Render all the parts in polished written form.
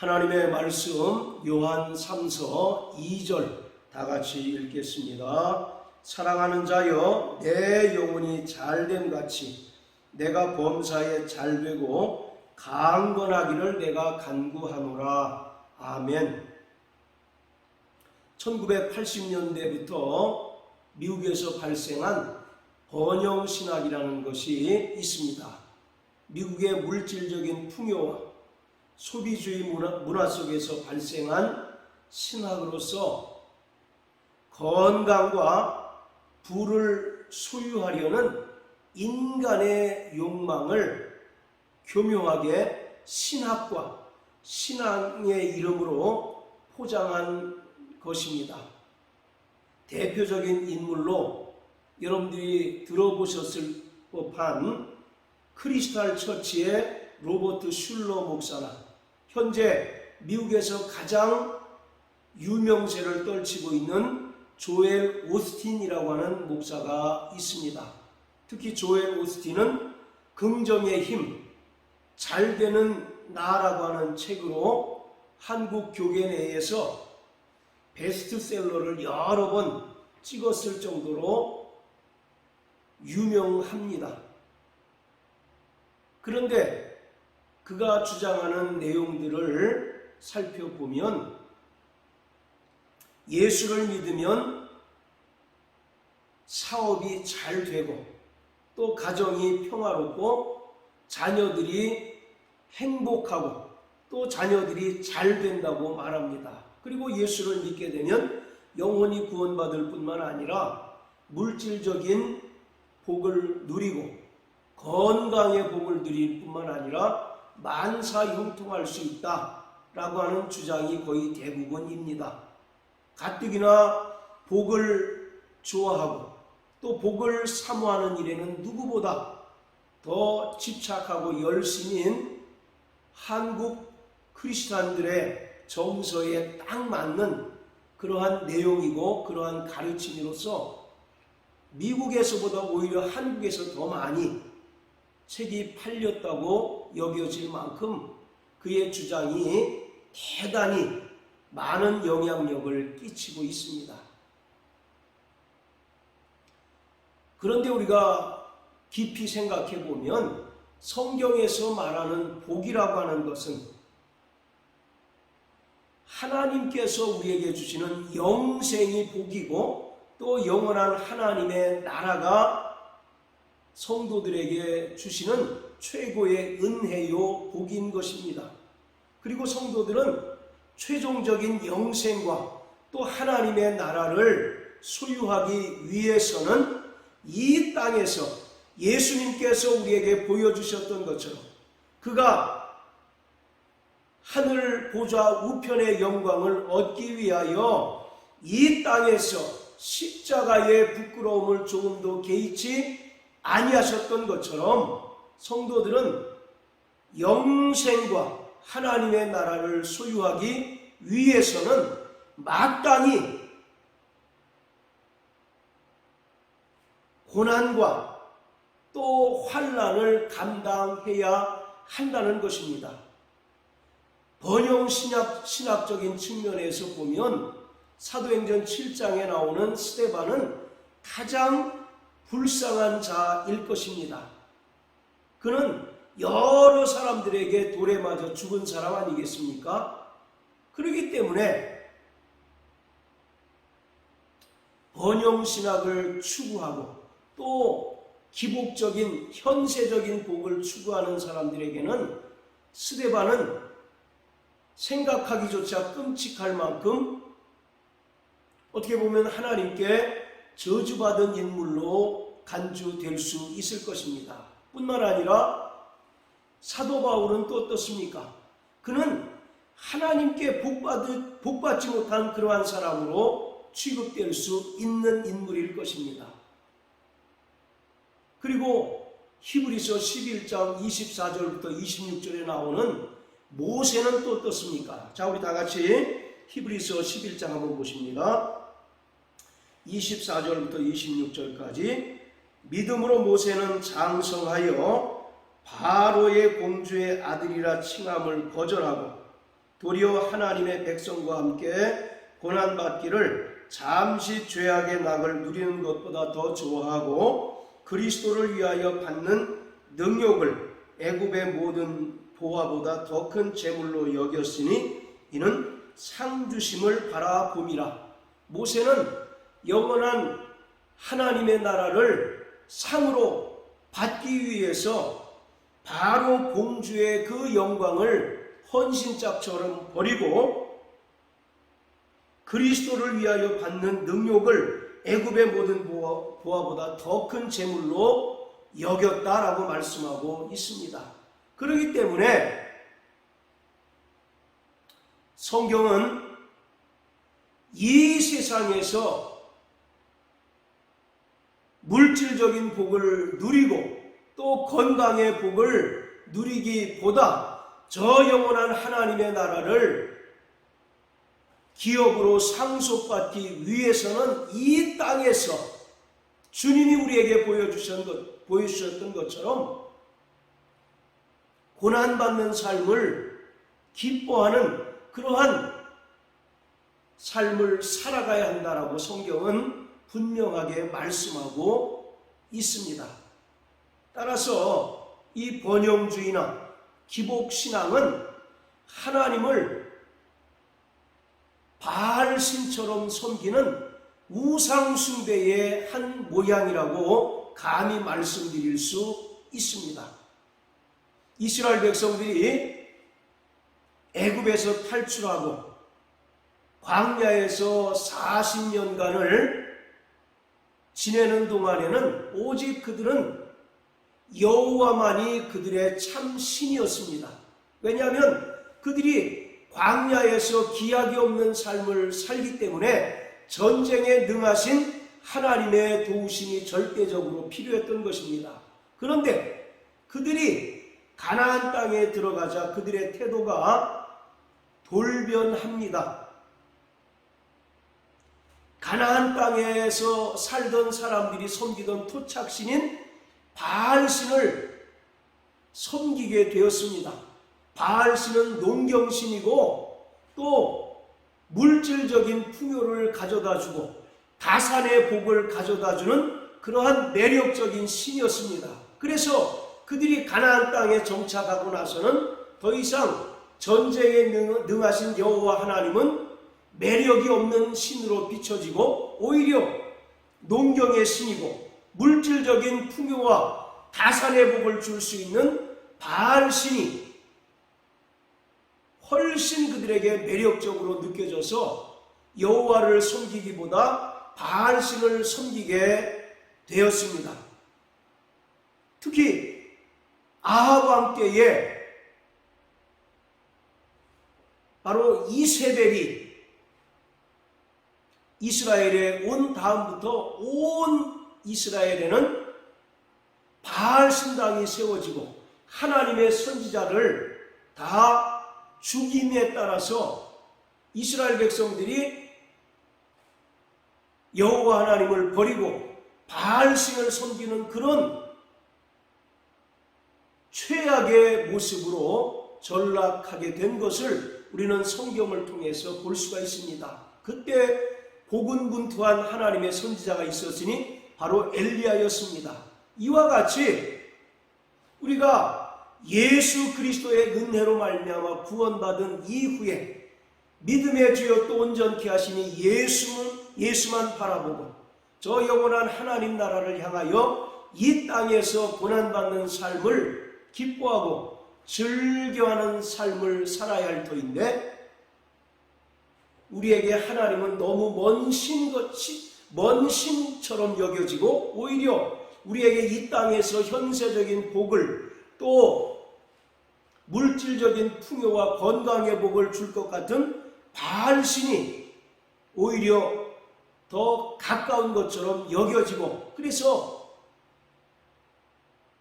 하나님의 말씀 요한 3서 2절 다 같이 읽겠습니다. 사랑하는 자여, 내 영혼이 잘됨 같이 내가 범사에 잘되고 강건하기를 내가 간구하노라. 아멘. 1980년대부터 미국에서 발생한 번영신학이라는 것이 있습니다. 미국의 물질적인 풍요와 소비주의 문화 속에서 발생한 신학으로서 건강과 부를 소유하려는 인간의 욕망을 교묘하게 신학과 신앙의 이름으로 포장한 것입니다. 대표적인 인물로 여러분들이 들어보셨을 법한 크리스탈 처치의 로버트 슐러 목사나 현재 미국에서 가장 유명세를 떨치고 있는 조엘 오스틴이라고 하는 목사가 있습니다. 특히 조엘 오스틴은 긍정의 힘, 잘 되는 나라고 하는 책으로 한국 교계 내에서 베스트셀러를 여러 번 찍었을 정도로 유명합니다. 그런데 그가 주장하는 내용들을 살펴보면 예수를 믿으면 사업이 잘 되고 또 가정이 평화롭고 자녀들이 행복하고 또 자녀들이 잘 된다고 말합니다. 그리고 예수를 믿게 되면 영혼이 구원받을 뿐만 아니라 물질적인 복을 누리고 건강의 복을 누릴 뿐만 아니라 만사형통할 수 있다라고 하는 주장이 거의 대부분입니다. 가뜩이나 복을 좋아하고 또 복을 사모하는 일에는 누구보다 더 집착하고 열심인 한국 크리스찬들의 정서에 딱 맞는 그러한 내용이고 그러한 가르침으로서 미국에서보다 오히려 한국에서 더 많이 책이 팔렸다고 여겨질 만큼 그의 주장이 대단히 많은 영향력을 끼치고 있습니다. 그런데 우리가 깊이 생각해 보면 성경에서 말하는 복이라고 하는 것은 하나님께서 우리에게 주시는 영생이 복이고 또 영원한 하나님의 나라가 성도들에게 주시는 최고의 은혜요 복인 것입니다. 그리고 성도들은 최종적인 영생과 또 하나님의 나라를 소유하기 위해서는 이 땅에서 예수님께서 우리에게 보여주셨던 것처럼 그가 하늘 보좌 우편의 영광을 얻기 위하여 이 땅에서 십자가의 부끄러움을 조금도 개의치 아니하셨던 것처럼 성도들은 영생과 하나님의 나라를 소유하기 위해서는 마땅히 고난과 또 환난을 감당해야 한다는 것입니다. 번영신학적인 측면에서 보면 사도행전 7장에 나오는 스데반은 가장 불쌍한 자일 것입니다. 그는 여러 사람들에게 돌에 맞아 죽은 사람 아니겠습니까? 그렇기 때문에 번영신학을 추구하고 또 기복적인 현세적인 복을 추구하는 사람들에게는 스데반은 생각하기조차 끔찍할 만큼 어떻게 보면 하나님께 저주받은 인물로 간주될 수 있을 것입니다. 뿐만 아니라 사도 바울은 또 어떻습니까? 그는 하나님께 복받지 못한 그러한 사람으로 취급될 수 있는 인물일 것입니다. 그리고 히브리서 11장 24절부터 26절에 나오는 모세는 또 어떻습니까? 자, 우리 다 같이 히브리서 11장 한번 보십니다. 24절부터 26절까지 믿음으로 모세는 장성하여 바로의 공주의 아들이라 칭함을 거절하고 도리어 하나님의 백성과 함께 고난받기를 잠시 죄악의 낙을 누리는 것보다 더 좋아하고 그리스도를 위하여 받는 능욕을 애굽의 모든 보화보다 더 큰 재물로 여겼으니 이는 상주심을 바라봄이라. 모세는 영원한 하나님의 나라를 상으로 받기 위해서 바로 공주의 그 영광을 헌신짝처럼 버리고 그리스도를 위하여 받는 능욕을 애굽의 모든 보화보다 더 큰 재물로 여겼다라고 말씀하고 있습니다. 그렇기 때문에 성경은 이 세상에서 물질적인 복을 누리고 또 건강의 복을 누리기보다 저 영원한 하나님의 나라를 기업으로 상속받기 위해서는 이 땅에서 주님이 우리에게 보여주셨던 것처럼 고난받는 삶을 기뻐하는 그러한 삶을 살아가야 한다라고 성경은 분명하게 말씀하고 있습니다. 따라서 이 번영주의나 기복신앙은 하나님을 바알신처럼 섬기는 우상숭배의 한 모양이라고 감히 말씀드릴 수 있습니다. 이스라엘 백성들이 애굽에서 탈출하고 광야에서 40년간을 지내는 동안에는 오직 그들은 여호와만이 그들의 참 신이었습니다. 왜냐하면 그들이 광야에서 기약이 없는 삶을 살기 때문에 전쟁에 능하신 하나님의 도우심이 절대적으로 필요했던 것입니다. 그런데 그들이 가나안 땅에 들어가자 그들의 태도가 돌변합니다. 가나안 땅에서 살던 사람들이 섬기던 토착신인 바알신을 섬기게 되었습니다. 바알신은 농경신이고 또 물질적인 풍요를 가져다주고 다산의 복을 가져다주는 그러한 매력적인 신이었습니다. 그래서 그들이 가나안 땅에 정착하고 나서는 더 이상 전쟁에 능하신 여호와 하나님은 매력이 없는 신으로 비춰지고 오히려 농경의 신이고 물질적인 풍요와 다산의 복을 줄 수 있는 바알신이 훨씬 그들에게 매력적으로 느껴져서 여호와를 섬기기보다 바알신을 섬기게 되었습니다. 특히 아합 왕 때에 바로 이세벨이 이스라엘에 온 다음부터 온 이스라엘에는 바알 신당이 세워지고 하나님의 선지자를 다 죽임에 따라서 이스라엘 백성들이 여호와 하나님을 버리고 바알 신을 섬기는 그런 최악의 모습으로 전락하게 된 것을 우리는 성경을 통해서 볼 수가 있습니다. 그때 고군분투한 하나님의 선지자가 있었으니 바로 엘리야였습니다. 이와 같이 우리가 예수 그리스도의 은혜로 말미암아 구원받은 이후에 믿음의 주여 또 온전케 하시니 예수만 바라보고 저 영원한 하나님 나라를 향하여 이 땅에서 고난받는 삶을 기뻐하고 즐겨하는 삶을 살아야 할 터인데 우리에게 하나님은 너무 먼 신처럼 여겨지고 오히려 우리에게 이 땅에서 현세적인 복을 또 물질적인 풍요와 건강의 복을 줄 것 같은 바알신이 오히려 더 가까운 것처럼 여겨지고 그래서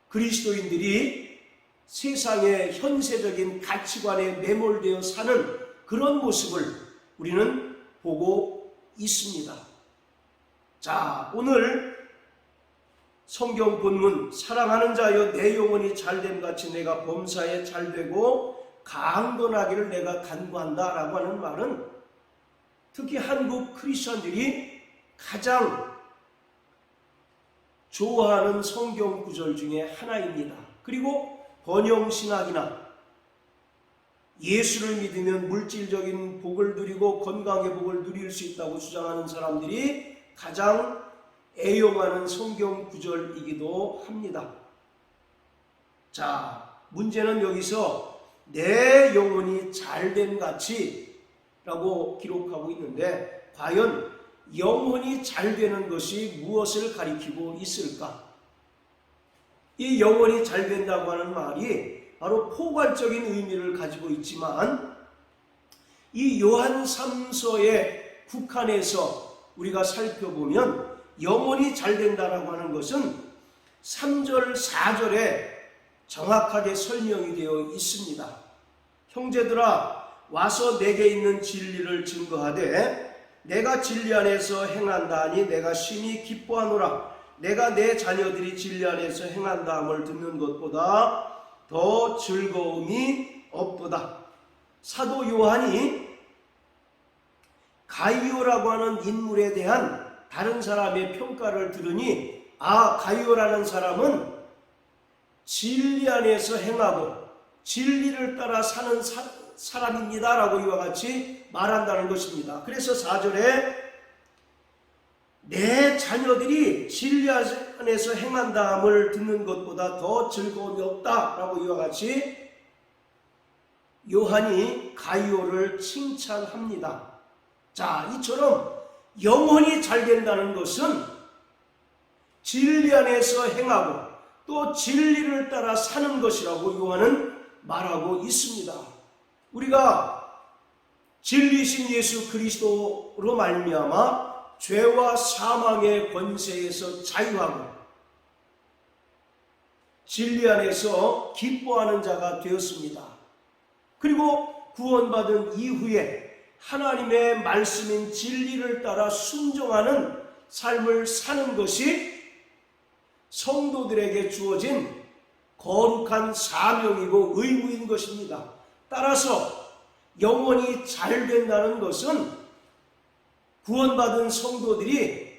그리스도인들이 세상의 현세적인 가치관에 매몰되어 사는 그런 모습을 우리는 보고 있습니다. 자, 오늘 성경 본문 사랑하는 자여 내 영혼이 잘됨같이 내가 범사에 잘되고 강건하기를 내가 간구한다라고 하는 말은 특히 한국 크리스천들이 가장 좋아하는 성경 구절 중에 하나입니다. 그리고 번영신학이나 예수를 믿으면 물질적인 복을 누리고 건강의 복을 누릴 수 있다고 주장하는 사람들이 가장 애용하는 성경 구절이기도 합니다. 자, 문제는 여기서 내 영혼이 잘됨 같이 라고 기록하고 있는데 과연 영혼이 잘 되는 것이 무엇을 가리키고 있을까? 이 영혼이 잘 된다고 하는 말이 바로 포괄적인 의미를 가지고 있지만 이 요한 3서에 국한해서 우리가 살펴보면 영혼이 잘 된다라고 하는 것은 3절, 4절에 정확하게 설명이 되어 있습니다. 형제들아 와서 내게 있는 진리를 증거하되 내가 진리 안에서 행한다 하니 내가 심히 기뻐하노라. 내가 내 자녀들이 진리 안에서 행한다 함을 듣는 것보다 더 즐거움이 없도다. 사도 요한이 가이오라고 하는 인물에 대한 다른 사람의 평가를 들으니 가이오라는 사람은 진리 안에서 행하고 진리를 따라 사는 사람입니다 라고 이와 같이 말한다는 것입니다. 그래서 4절에 내 자녀들이 진리 안에서 행한다 함을 듣는 것보다 더 즐거움이 없다 라고 이와 같이 요한이 가이오를 칭찬합니다. 자, 이처럼 영혼이 잘 된다는 것은 진리 안에서 행하고 또 진리를 따라 사는 것이라고 요한은 말하고 있습니다. 우리가 진리신 예수 그리스도로 말미암아 죄와 사망의 권세에서 자유하고 진리 안에서 기뻐하는 자가 되었습니다. 그리고 구원받은 이후에 하나님의 말씀인 진리를 따라 순종하는 삶을 사는 것이 성도들에게 주어진 거룩한 사명이고 의무인 것입니다. 따라서 영혼이 잘 된다는 것은 구원받은 성도들이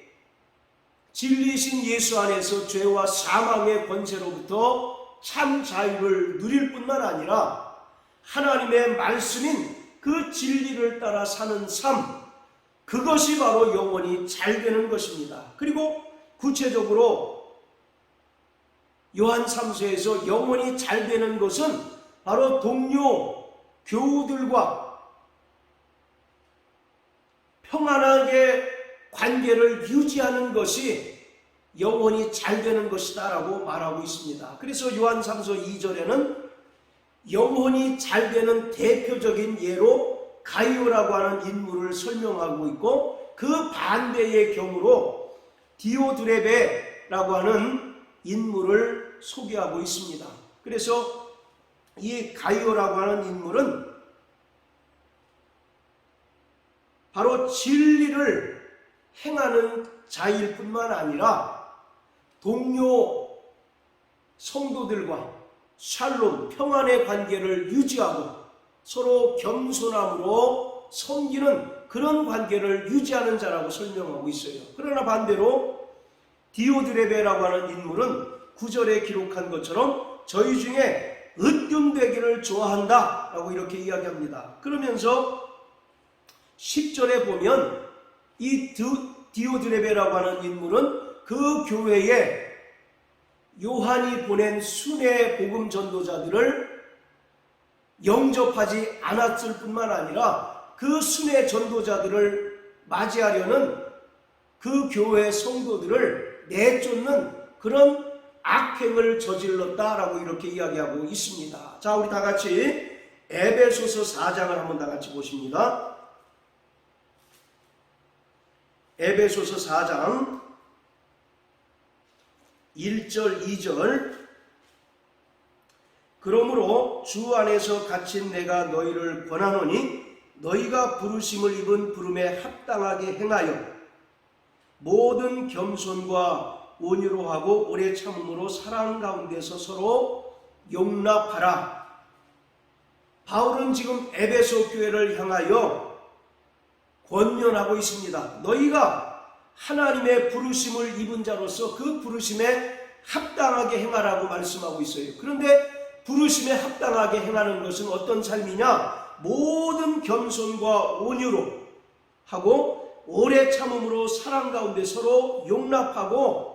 진리신 예수 안에서 죄와 사망의 권세로부터 참 자유를 누릴 뿐만 아니라 하나님의 말씀인 그 진리를 따라 사는 삶, 그것이 바로 영혼이 잘 되는 것입니다. 그리고 구체적으로 요한 3서에서 영혼이 잘 되는 것은 바로 동료 교우들과 평안하게 관계를 유지하는 것이 영혼이 잘 되는 것이다 라고 말하고 있습니다. 그래서 요한 3서 2절에는 영혼이 잘 되는 대표적인 예로 가이오라고 하는 인물을 설명하고 있고 그 반대의 경우로 디오드레베라고 하는 인물을 소개하고 있습니다. 그래서 이 가이오라고 하는 인물은 바로 진리를 행하는 자일 뿐만 아니라 동료 성도들과 샬롬, 평안의 관계를 유지하고 서로 겸손함으로 섬기는 그런 관계를 유지하는 자라고 설명하고 있어요. 그러나 반대로 디오드레베라고 하는 인물은 9절에 기록한 것처럼 저희 중에 으뜸되기를 좋아한다 라고 이렇게 이야기합니다. 그러면서 10절에 보면 이 디오드레베라고 하는 인물은 그 교회에 요한이 보낸 순회 복음 전도자들을 영접하지 않았을 뿐만 아니라 그 순회 전도자들을 맞이하려는 그 교회 성도들을 내쫓는 그런 악행을 저질렀다라고 이렇게 이야기하고 있습니다. 자, 우리 다 같이 에베소서 4장을 한번 다 같이 보십니다. 에베소서 4장 1절 2절 그러므로 주 안에서 갇힌 내가 너희를 권하노니 너희가 부르심을 입은 부름에 합당하게 행하여 모든 겸손과 온유로 하고 오래 참음으로 사랑 가운데서 서로 용납하라. 바울은 지금 에베소 교회를 향하여 권면하고 있습니다. 너희가 하나님의 부르심을 입은 자로서 그 부르심에 합당하게 행하라고 말씀하고 있어요. 그런데 부르심에 합당하게 행하는 것은 어떤 삶이냐? 모든 겸손과 온유로 하고 오래 참음으로 사랑 가운데 서로 용납하고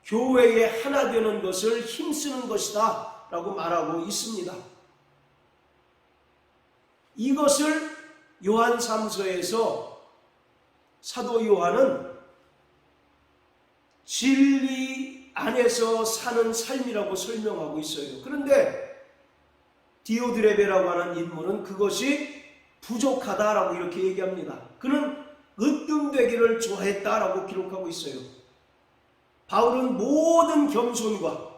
교회에 하나 되는 것을 힘쓰는 것이다 라고 말하고 있습니다. 이것을 요한 3서에서 사도 요한은 진리 안에서 사는 삶이라고 설명하고 있어요. 그런데 디오드레베라고 하는 인물은 그것이 부족하다라고 이렇게 얘기합니다. 그는 으뜸되기를 좋아했다라고 기록하고 있어요. 바울은 모든 겸손과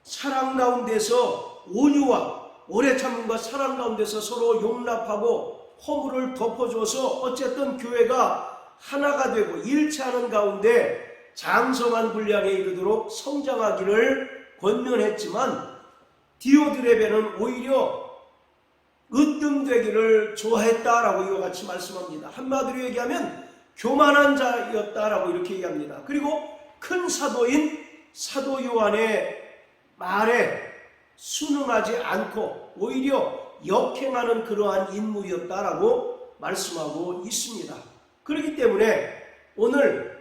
사랑 가운데서 온유와 오래 참음과 사랑 가운데서 서로 용납하고 허물을 덮어줘서 어쨌든 교회가 하나가 되고 일치하는 가운데 장성한 분량에 이르도록 성장하기를 권면했지만 디오드레베는 오히려 으뜸되기를 좋아했다라고 이와 같이 말씀합니다. 한마디로 얘기하면 교만한 자였다라고 이렇게 얘기합니다. 그리고 큰 사도인 사도 요한의 말에 순응하지 않고 오히려 역행하는 그러한 인물이었다라고 말씀하고 있습니다. 그렇기 때문에 오늘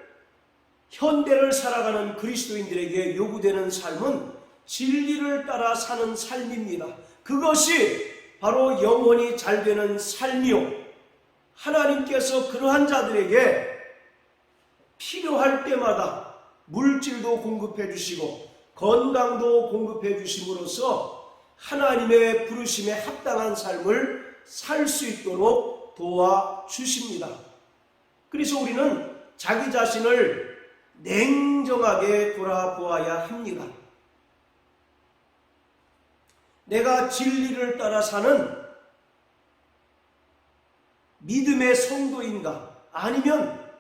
현대를 살아가는 그리스도인들에게 요구되는 삶은 진리를 따라 사는 삶입니다. 그것이 바로 영혼이 잘 되는 삶이요, 하나님께서 그러한 자들에게 필요할 때마다 물질도 공급해 주시고 건강도 공급해 주심으로써 하나님의 부르심에 합당한 삶을 살 수 있도록 도와주십니다. 그래서 우리는 자기 자신을 냉정하게 돌아보아야 합니다. 내가 진리를 따라 사는 믿음의 성도인가, 아니면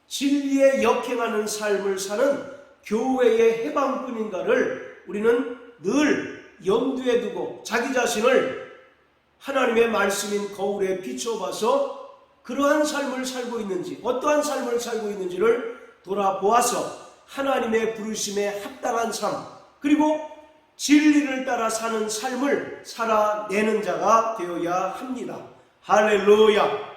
진리에 역행하는 삶을 사는 교회의 해방꾼인가를 우리는 늘 염두에 두고 자기 자신을 하나님의 말씀인 거울에 비춰봐서 그러한 삶을 살고 있는지, 어떠한 삶을 살고 있는지를 돌아보아서 하나님의 부르심에 합당한 삶, 그리고 진리를 따라 사는 삶을 살아내는 자가 되어야 합니다. 할렐루야!